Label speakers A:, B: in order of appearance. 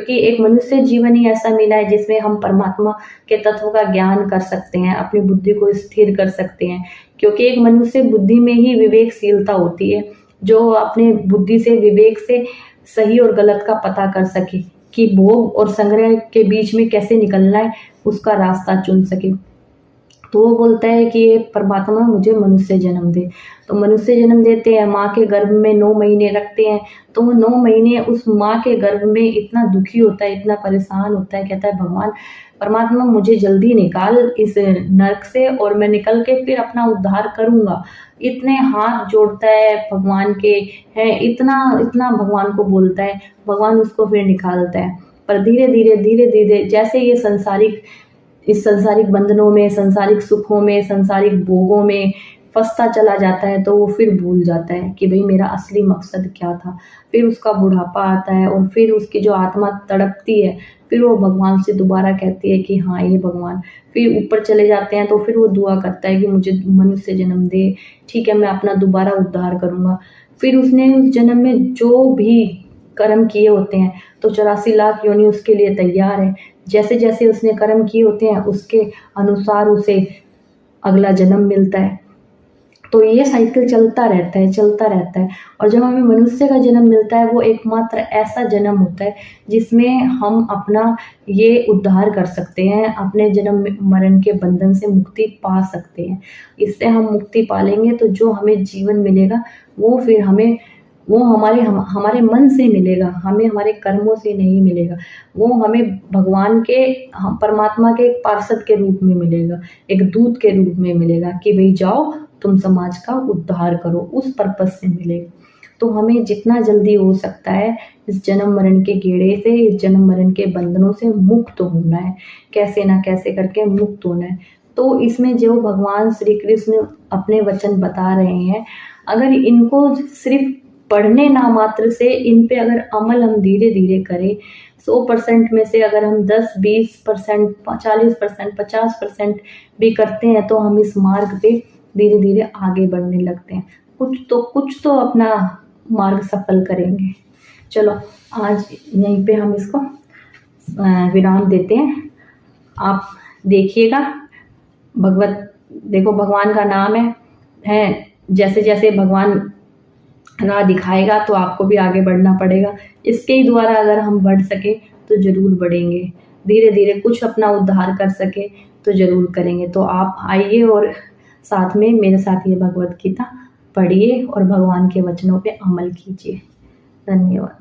A: क्योंकि एक मनुष्य जीवन ही ऐसा मिला है जिसमें हम परमात्मा के तत्व का ज्ञान कर सकते हैं, अपनी बुद्धि को स्थिर कर सकते हैं। क्योंकि एक मनुष्य बुद्धि में ही विवेकशीलता होती है, जो अपने बुद्धि से, विवेक से सही और गलत का पता कर सके कि भोग और संग्रह के बीच में कैसे निकलना है, उसका रास्ता चुन सके। तो वो बोलता है कि ये परमात्मा मुझे मनुष्य जन्म दे। तो मनुष्य जन्म देते हैं, माँ के गर्भ में 9 महीने रखते हैं। तो वो 9 महीने उस माँ के गर्भ में इतना दुखी होता है, इतना परेशान होता है, कहता है भगवान परमात्मा मुझे जल्दी निकाल इस नरक से और मैं निकल के फिर अपना उद्धार करूँगा। इतने हाथ जोड़ता है भगवान के, है इतना इतना भगवान को बोलता है, भगवान उसको फिर निकालता है। पर धीरे-धीरे जैसे ये इस सांसारिक बंधनों में, सांसारिक सुखों में, सांसारिक भोगों में फँसता चला जाता है, तो वो फिर भूल जाता है कि भई मेरा असली मकसद क्या था। फिर उसका बुढ़ापा आता है और फिर उसकी जो आत्मा तड़पती है, फिर वो भगवान से दोबारा कहती है कि हाँ, ये भगवान। फिर ऊपर चले जाते हैं तो फिर वो दुआ करता है कि मुझे मनुष्य जन्म दे, ठीक है मैं अपना दोबारा उद्धार करूँगा। फिर उसने उस जन्म में जो भी कर्म किए होते हैं, तो 84 लाख योनि उसके लिए तैयार है। जैसे-जैसे उसने कर्म किए होते हैं, उसके अनुसार उसे अगला जन्म मिलता है। तो ये साइकिल चलता रहता है, चलता रहता है। और जब हमें मनुष्य का जन्म मिलता है, वो एकमात्र ऐसा जन्म होता है, जिसमें हम अपना ये उद्धार कर सकते हैं, अपने जन्म मरण के बंधन से मुक्ति पा सकते हैं। इससे हम मुक्ति पा लेंगे तो जो हमें जीवन मिलेगा, वो फिर वो हमारे मन से मिलेगा, हमें हमारे कर्मों से नहीं मिलेगा। वो हमें भगवान के परमात्मा के एक पार्षद के रूप में मिलेगा, एक दूत के रूप में मिलेगा कि भई जाओ तुम समाज का उद्धार करो, उस पर्पज़ से मिलेगा। तो हमें जितना जल्दी हो सकता है इस जन्म मरण के गेड़े से, इस जन्म मरण के बंधनों से मुक्त होना है, कैसे ना कैसे करके मुक्त होना है। तो इसमें जो भगवान श्री कृष्ण अपने वचन बता रहे हैं, अगर इनको सिर्फ़ पढ़ने ना मात्र से इन पे अगर अमल हम धीरे-धीरे करें, 100% में से अगर हम 10, 20%, 40%, 50% भी करते हैं, तो हम इस मार्ग पे धीरे-धीरे आगे बढ़ने लगते हैं। कुछ तो अपना मार्ग सफल करेंगे। चलो आज यहीं पे हम इसको विराम देते हैं। आप देखिएगा, देखो भगवान का नाम है, जैसे-जैसे भगवान राह दिखाएगा तो आपको भी आगे बढ़ना पड़ेगा। इसके ही द्वारा अगर हम बढ़ सके तो ज़रूर बढ़ेंगे। धीरे-धीरे कुछ अपना उद्धार कर सके तो ज़रूर करेंगे। तो आप आइए और साथ में मेरे साथ ये भगवद गीता पढ़िए और भगवान के वचनों पे अमल कीजिए। धन्यवाद।